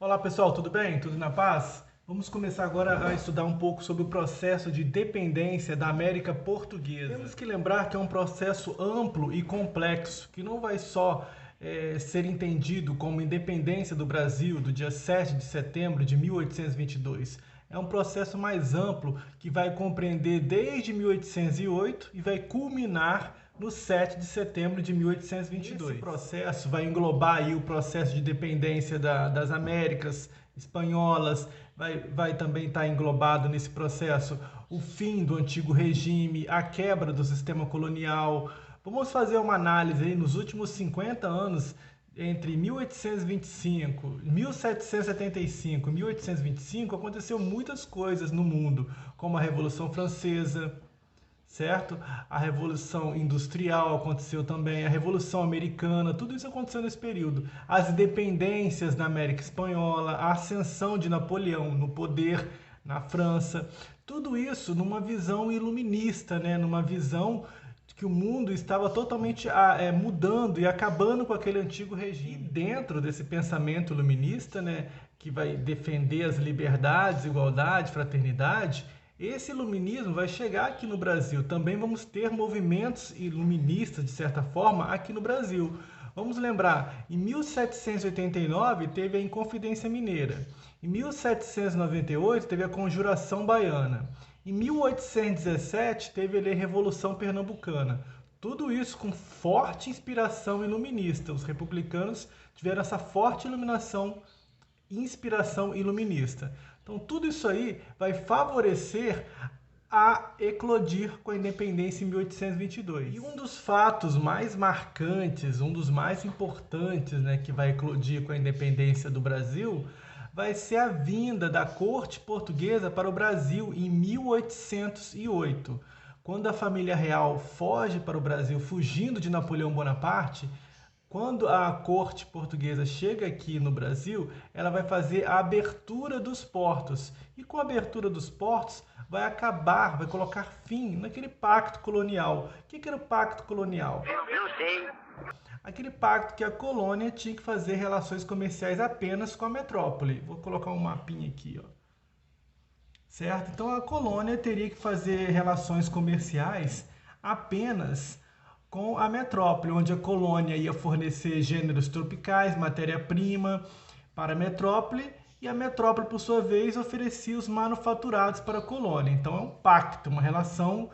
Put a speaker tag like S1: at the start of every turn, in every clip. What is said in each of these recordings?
S1: Olá pessoal, tudo bem? Tudo na paz? Vamos começar agora a estudar um pouco sobre o processo de dependência da América Portuguesa. Temos que lembrar que é um processo amplo e complexo, que não vai só ser entendido como independência do Brasil do dia 7 de setembro de 1822. É um processo mais amplo que vai compreender desde 1808 e vai culminar no 7 de setembro de 1822. Esse processo vai englobar aí o processo de dependência das Américas espanholas, vai também estar englobado nesse processo o fim do antigo regime, a quebra do sistema colonial. Vamos fazer uma análise aí nos últimos 50 anos, entre 1825, 1775 e 1825, aconteceu muitas coisas no mundo, como a Revolução Francesa, certo? A Revolução Industrial aconteceu também, a Revolução Americana, tudo isso aconteceu nesse período. As independências na América Espanhola, a ascensão de Napoleão no poder na França, tudo isso numa visão iluminista, né? Numa visão que o mundo estava totalmente mudando e acabando com aquele antigo regime. E dentro desse pensamento iluminista, né, que vai defender as liberdades, igualdade, fraternidade, esse iluminismo vai chegar aqui no Brasil. Também vamos ter movimentos iluministas, de certa forma, aqui no Brasil. Vamos lembrar, em 1789 teve a Inconfidência Mineira. Em 1798 teve a Conjuração Baiana. Em 1817 teve a Revolução Pernambucana. Tudo isso com forte inspiração iluminista. Os republicanos tiveram essa forte inspiração iluminista. Então tudo isso aí vai favorecer a eclodir com a independência em 1822. E um dos fatos mais marcantes, um dos mais importantes, né, que vai eclodir com a independência do Brasil, vai ser a vinda da corte portuguesa para o Brasil em 1808. Quando a família real foge para o Brasil, fugindo de Napoleão Bonaparte, quando a corte portuguesa chega aqui no Brasil, ela vai fazer a abertura dos portos. E com a abertura dos portos, vai colocar fim naquele pacto colonial. O que era o pacto colonial?
S2: Eu não sei.
S1: Aquele pacto que a colônia tinha que fazer relações comerciais apenas com a metrópole. Vou colocar um mapinha aqui, ó. Certo? Então a colônia teria que fazer relações comerciais apenas com a metrópole, onde a colônia ia fornecer gêneros tropicais, matéria-prima para a metrópole, e a metrópole, por sua vez, oferecia os manufaturados para a colônia. Então é um pacto, uma relação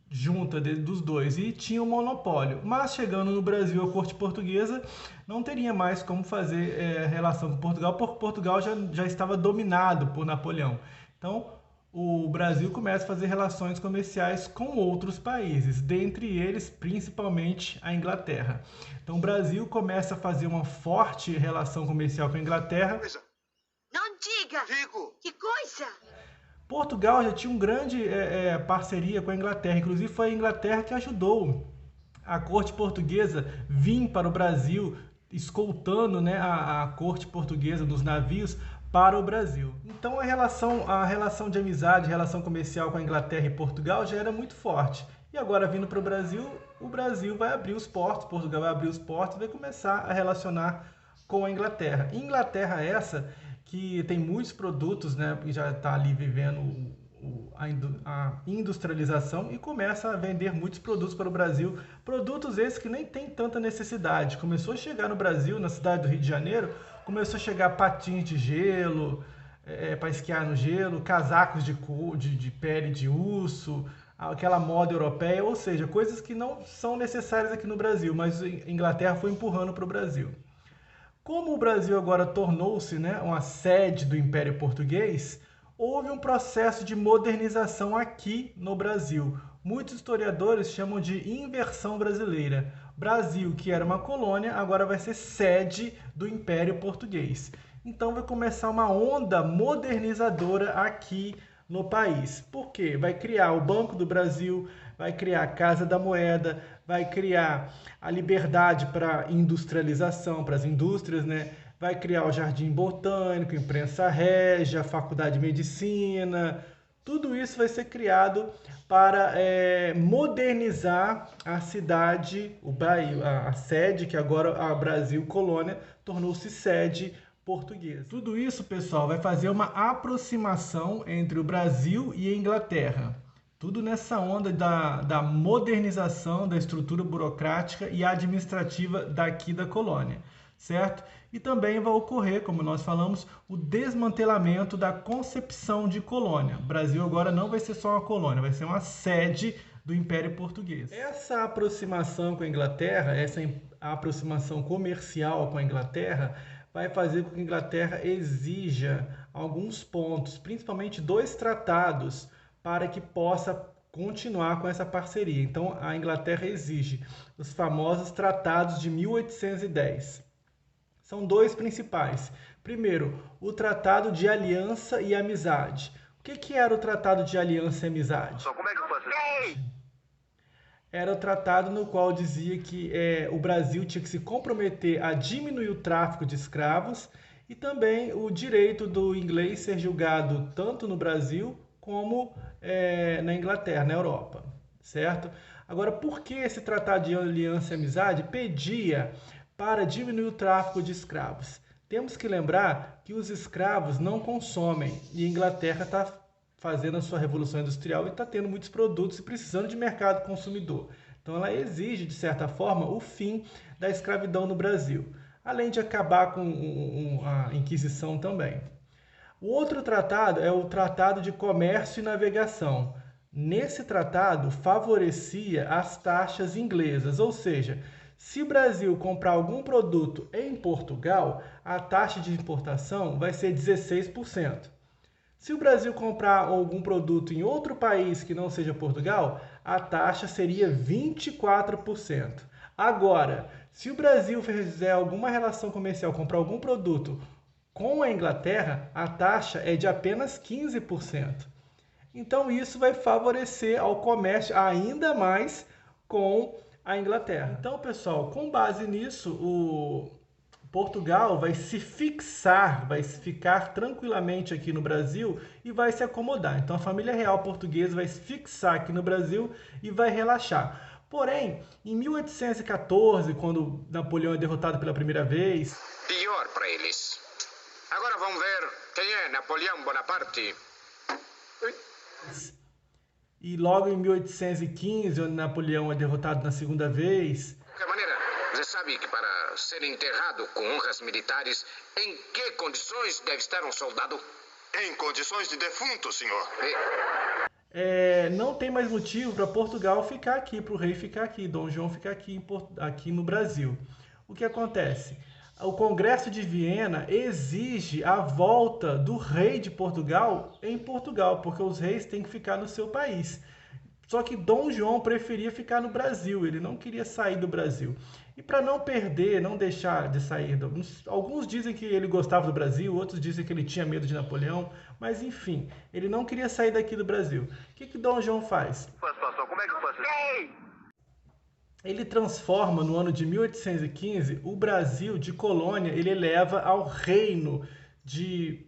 S1: junta dos dois, e tinha um monopólio. Mas chegando no Brasil, a corte portuguesa não teria mais como fazer relação com Portugal, porque Portugal já estava dominado por Napoleão. Então o Brasil começa a fazer relações comerciais com outros países, dentre eles principalmente a Inglaterra. Então o Brasil começa a fazer uma forte relação comercial com a Inglaterra.
S2: Não diga!
S3: Digo!
S2: Que coisa!
S1: Portugal já tinha uma grande parceria com a Inglaterra, inclusive foi a Inglaterra que ajudou a corte portuguesa vir para o Brasil, escoltando, né, a corte portuguesa dos navios para o Brasil. Então a relação de amizade, a relação comercial com a Inglaterra e Portugal já era muito forte. E agora vindo para o Brasil vai abrir os portos, Portugal vai abrir os portos e vai começar a relacionar com a Inglaterra. Inglaterra essa que tem muitos produtos, né, que já está ali vivendo a industrialização e começa a vender muitos produtos para o Brasil. Produtos esses que nem tem tanta necessidade. Começou a chegar no Brasil, na cidade do Rio de Janeiro, começou a chegar patins de gelo, para esquiar no gelo, casacos de pele de urso, aquela moda europeia, ou seja, coisas que não são necessárias aqui no Brasil, mas a Inglaterra foi empurrando para o Brasil. Como o Brasil agora tornou-se, né, uma sede do Império Português, houve um processo de modernização aqui no Brasil. Muitos historiadores chamam de inversão brasileira. Brasil, que era uma colônia, agora vai ser sede do Império Português. Então vai começar uma onda modernizadora aqui no país. Por quê? Vai criar o Banco do Brasil, vai criar a Casa da Moeda, vai criar a liberdade para industrialização, para as indústrias, né? Vai criar o Jardim Botânico, Imprensa Régia, Faculdade de Medicina. Tudo isso vai ser criado para modernizar a cidade, a sede, que agora a Brasil Colônia tornou-se sede portuguesa. Tudo isso, pessoal, vai fazer uma aproximação entre o Brasil e a Inglaterra. Tudo nessa onda da modernização da estrutura burocrática e administrativa daqui da colônia, certo? E também vai ocorrer, como nós falamos, o desmantelamento da concepção de colônia. O Brasil agora não vai ser só uma colônia, vai ser uma sede do Império Português. Essa aproximação com a Inglaterra, essa aproximação comercial com a Inglaterra, vai fazer com que a Inglaterra exija alguns pontos, principalmente 2 tratados, para que possa continuar com essa parceria. Então, a Inglaterra exige os famosos tratados de 1810. São 2 principais. Primeiro, o Tratado de Aliança e Amizade. O que era o Tratado de Aliança e Amizade?
S2: Como é que eu faço isso?
S1: Era o tratado no qual dizia que o Brasil tinha que se comprometer a diminuir o tráfico de escravos e também o direito do inglês ser julgado tanto no Brasil como na Inglaterra, na Europa, certo? Agora, por que esse tratado de aliança e amizade pedia para diminuir o tráfico de escravos? Temos que lembrar que os escravos não consomem e a Inglaterra está fazendo a sua revolução industrial e está tendo muitos produtos e precisando de mercado consumidor. Então ela exige, de certa forma, o fim da escravidão no Brasil, além de acabar com a Inquisição também. O outro tratado é o Tratado de Comércio e Navegação. Nesse tratado favorecia as taxas inglesas, ou seja, se o Brasil comprar algum produto em Portugal, a taxa de importação vai ser 16%. Se o Brasil comprar algum produto em outro país que não seja Portugal, a taxa seria 24%. Agora, se o Brasil fizer alguma relação comercial, comprar algum produto com a Inglaterra, a taxa é de apenas 15%. Então isso vai favorecer ao comércio ainda mais com a Inglaterra. Então, pessoal, com base nisso, o Portugal vai se fixar, vai ficar tranquilamente aqui no Brasil e vai se acomodar. Então a família real portuguesa vai se fixar aqui no Brasil e vai relaxar. Porém, em 1814, quando Napoleão é derrotado pela primeira vez...
S3: Pior para eles. Agora vamos ver quem é Napoleão Bonaparte.
S1: E logo em 1815, onde Napoleão é derrotado na segunda vez...
S3: De qualquer maneira, você sabe que para ser enterrado com honras militares, em que condições deve estar um soldado?
S4: Em condições de defunto, senhor.
S1: Não tem mais motivo para Portugal ficar aqui, para o rei ficar aqui, Dom João ficar aqui no Brasil. O que acontece? O Congresso de Viena exige a volta do rei de Portugal em Portugal, porque os reis têm que ficar no seu país. Só que Dom João preferia ficar no Brasil, ele não queria sair do Brasil. E para não perder, não deixar de sair, alguns dizem que ele gostava do Brasil, outros dizem que ele tinha medo de Napoleão, mas enfim, ele não queria sair daqui do Brasil. O que Dom João faz?
S2: Como é que eu faço isso?
S1: Ele transforma, no ano de 1815, o Brasil de colônia, ele eleva ao reino de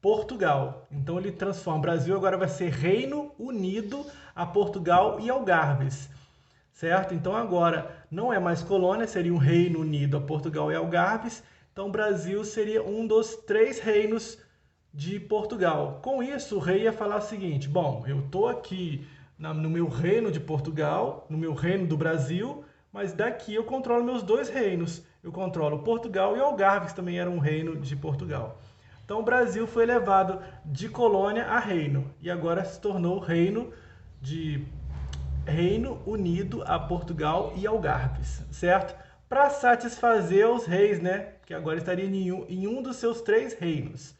S1: Portugal. Então ele transforma, o Brasil agora vai ser Reino Unido a Portugal e Algarves, certo? Então agora não é mais colônia, seria um Reino Unido a Portugal e Algarves. Então o Brasil seria um dos 3 reinos de Portugal. Com isso, o rei ia falar o seguinte: bom, eu estou aqui no meu reino de Portugal, no meu reino do Brasil, mas daqui eu controlo meus 2 reinos. Eu controlo Portugal e Algarves, que também era um reino de Portugal. Então o Brasil foi elevado de colônia a reino e agora se tornou Reino Unido a Portugal e Algarves, certo? Para satisfazer os reis, né? Que agora estaria em um dos seus 3 reinos,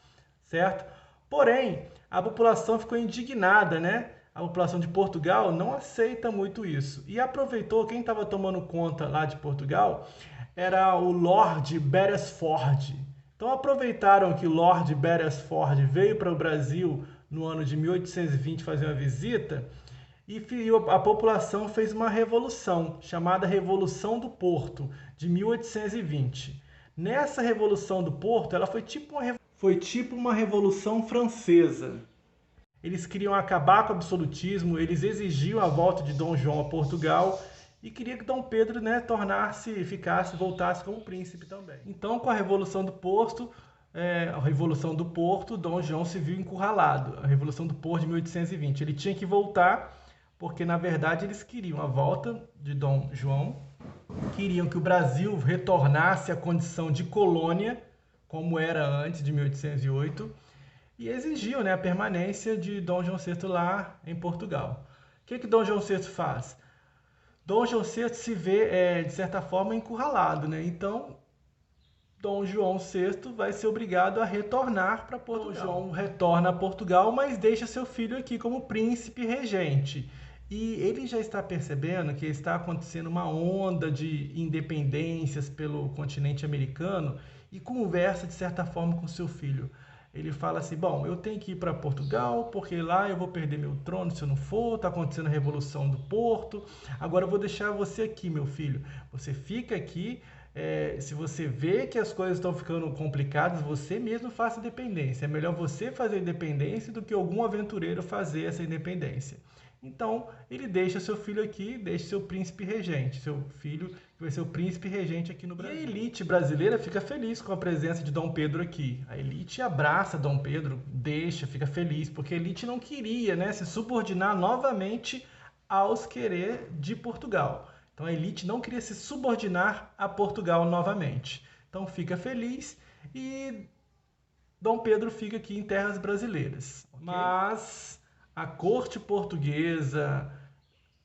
S1: certo? Porém, a população ficou indignada, né? A população de Portugal não aceita muito isso. E aproveitou, quem estava tomando conta lá de Portugal era o Lord Beresford. Então aproveitaram que o Lord Beresford veio para o Brasil no ano de 1820 fazer uma visita e a população fez uma revolução, chamada Revolução do Porto, de 1820. Nessa Revolução do Porto, ela foi tipo uma revolução francesa. Eles queriam acabar com o absolutismo, eles exigiam a volta de Dom João a Portugal e queria que Dom Pedro, né, voltasse como príncipe também. Então, com a Revolução do Porto, a Revolução do Porto, Dom João se viu encurralado. A Revolução do Porto de 1820. Ele tinha que voltar, porque na verdade eles queriam a volta de Dom João, queriam que o Brasil retornasse à condição de colônia, como era antes de 1808, e exigiam, né, a permanência de Dom João VI lá em Portugal. O que Dom João VI faz? Dom João VI se vê, de certa forma, encurralado, né? Então, Dom João VI vai ser obrigado a retornar para Portugal. Dom João retorna a Portugal, mas deixa seu filho aqui como príncipe regente. E ele já está percebendo que está acontecendo uma onda de independências pelo continente americano e conversa, de certa forma, com seu filho. Ele fala assim, bom, eu tenho que ir para Portugal, porque lá eu vou perder meu trono se eu não for, está acontecendo a Revolução do Porto, agora eu vou deixar você aqui, meu filho. Você fica aqui, se você vê que as coisas estão ficando complicadas, você mesmo faça independência. É melhor você fazer a independência do que algum aventureiro fazer essa independência. Então, ele deixa seu filho aqui, deixa seu príncipe regente, seu filho que vai ser o príncipe regente aqui no Brasil. E a elite brasileira fica feliz com a presença de Dom Pedro aqui. A elite abraça Dom Pedro, fica feliz, porque a elite não queria, né, se subordinar novamente aos querer de Portugal. Então, a elite não queria se subordinar a Portugal novamente. Então, fica feliz e Dom Pedro fica aqui em terras brasileiras. Okay? Mas a corte portuguesa,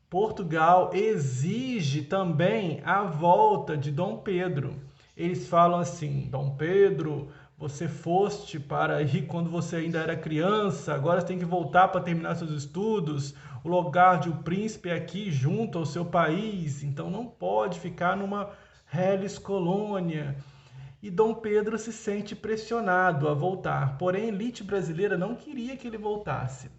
S1: Portugal, exige também a volta de Dom Pedro. Eles falam assim, Dom Pedro, você foste para ir quando você ainda era criança, agora você tem que voltar para terminar seus estudos, o lugar de um príncipe é aqui junto ao seu país, então não pode ficar numa reles colônia. E Dom Pedro se sente pressionado a voltar, porém a elite brasileira não queria que ele voltasse.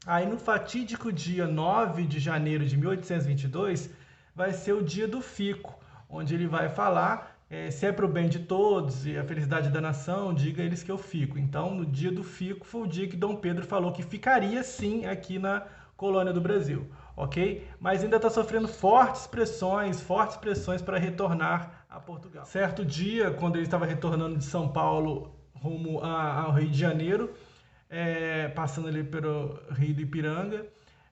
S1: Aí no fatídico dia 9 de janeiro de 1822, vai ser o dia do fico, onde ele vai falar, se é para o bem de todos e a felicidade da nação, diga eles que eu fico. Então, no dia do fico, foi o dia que Dom Pedro falou que ficaria sim aqui na colônia do Brasil, ok? Mas ainda está sofrendo fortes pressões para retornar a Portugal. Certo dia, quando ele estava retornando de São Paulo rumo ao Rio de Janeiro, passando ali pelo Rio do Ipiranga,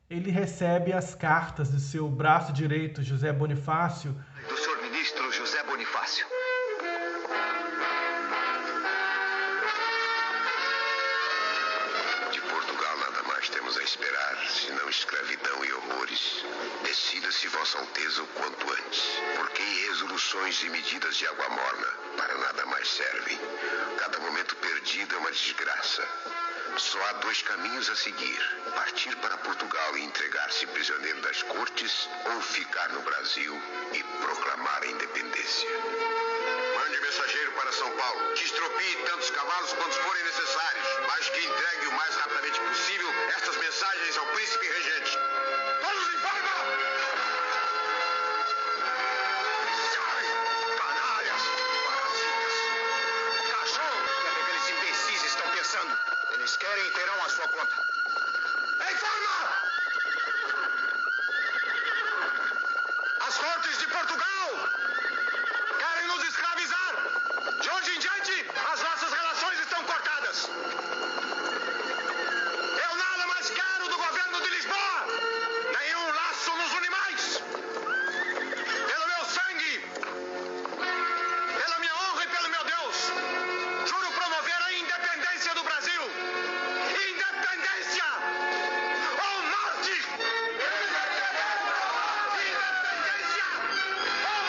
S1: ele recebe as cartas do seu braço direito, José Bonifácio.
S4: Do senhor ministro José Bonifácio. De Portugal nada mais temos a esperar, senão escravidão e horrores. Decida-se Vossa Alteza o quanto antes, porque resoluções e medidas de água morna para nada mais servem. Cada momento perdido é uma desgraça. Só há dois caminhos a seguir: partir para Portugal e entregar-se prisioneiro das cortes, ou ficar no Brasil e proclamar a independência. Mande mensageiro para São Paulo, que estropie tantos cavalos quantos forem necessários, mas que entregue o mais rapidamente possível estas mensagens ao príncipe regente. Todos em forma! Canalhas! Parasitas! Cachorro! O que é que aqueles imbecis estão pensando? Eles querem e terão a sua conta. Em forma! As cortes de Portugal querem nos escravizar. De hoje em diante, as nossas relações estão cortadas. Eu nada mais quero do governo de Lisboa. Nenhum laço nos une mais. Pelo meu sangue, pela minha honra e pelo meu Deus, juro promover a independência do Brasil. Independência ou morte! Independência ou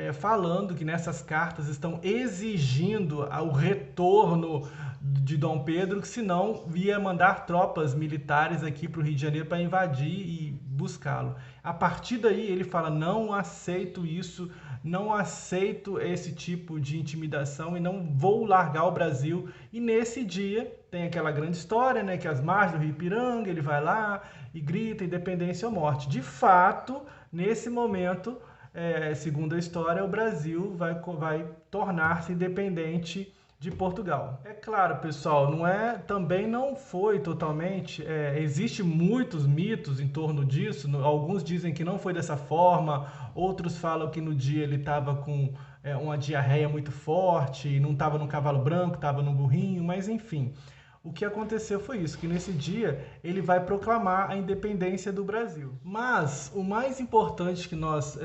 S4: morte!
S1: Falando que nessas cartas estão exigindo o retorno de Dom Pedro, que senão ia mandar tropas militares aqui para o Rio de Janeiro para invadir e buscá-lo. A partir daí ele fala, não aceito isso, não aceito esse tipo de intimidação e não vou largar o Brasil. E nesse dia tem aquela grande história, né, que as margens do Rio Ipiranga, ele vai lá e grita independência ou morte. De fato, nesse momento, segundo a história, o Brasil vai tornar-se independente de Portugal. É claro, pessoal, também não foi totalmente, existe muitos mitos em torno disso, alguns dizem que não foi dessa forma, outros falam que no dia ele estava com uma diarreia muito forte, não estava no cavalo branco, estava no burrinho, mas enfim. O que aconteceu foi isso, que nesse dia ele vai proclamar a independência do Brasil. Mas o mais importante que nós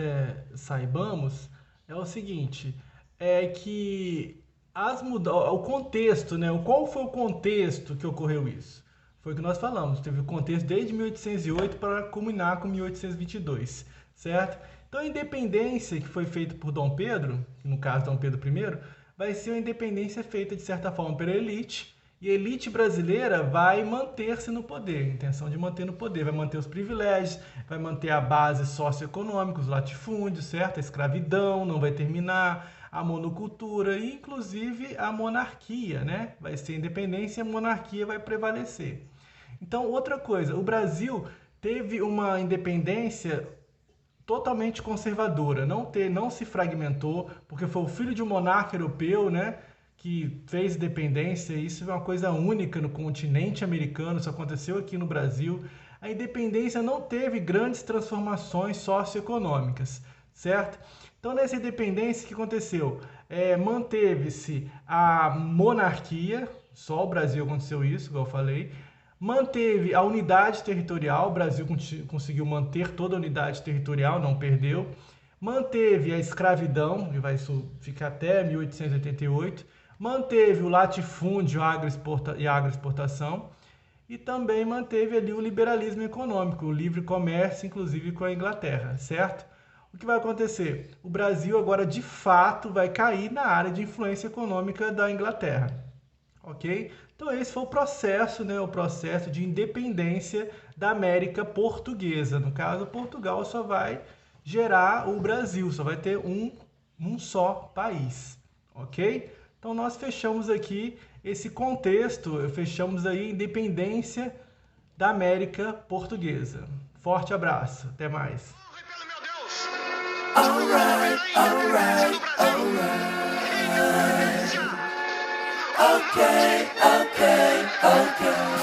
S1: saibamos é o seguinte, é que o contexto, né? Qual foi o contexto que ocorreu isso? Foi o que nós falamos, teve o contexto desde 1808 para culminar com 1822, certo? Então a independência que foi feita por Dom Pedro, que no caso Dom Pedro I, vai ser uma independência feita de certa forma pela elite, e a elite brasileira vai manter-se no poder, a intenção de manter no poder, vai manter os privilégios, vai manter a base socioeconômica, os latifúndios, certo? A escravidão não vai terminar, a monocultura e inclusive a monarquia, né? Vai ser independência e a monarquia vai prevalecer. Então, outra coisa, o Brasil teve uma independência totalmente conservadora, não se fragmentou, porque foi o filho de um monarca europeu, né? Que fez independência, isso é uma coisa única no continente americano, isso aconteceu aqui no Brasil. A independência não teve grandes transformações socioeconômicas, certo? Então, nessa independência, o que aconteceu? Manteve-se a monarquia, só o Brasil aconteceu isso, igual eu falei. Manteve a unidade territorial, o Brasil conseguiu manter toda a unidade territorial, não perdeu. Manteve a escravidão, e vai ficar até 1888. Manteve o latifúndio e a agroexportação e também manteve ali o liberalismo econômico, o livre comércio, inclusive com a Inglaterra, certo? O que vai acontecer? O Brasil agora, de fato, vai cair na área de influência econômica da Inglaterra, ok? Então esse foi o processo, né? O processo de independência da América Portuguesa. No caso, Portugal só vai gerar o Brasil, só vai ter um só país, ok? Então nós fechamos aqui esse contexto, fechamos aí a independência da América Portuguesa. Forte abraço, até mais.
S5: Okay.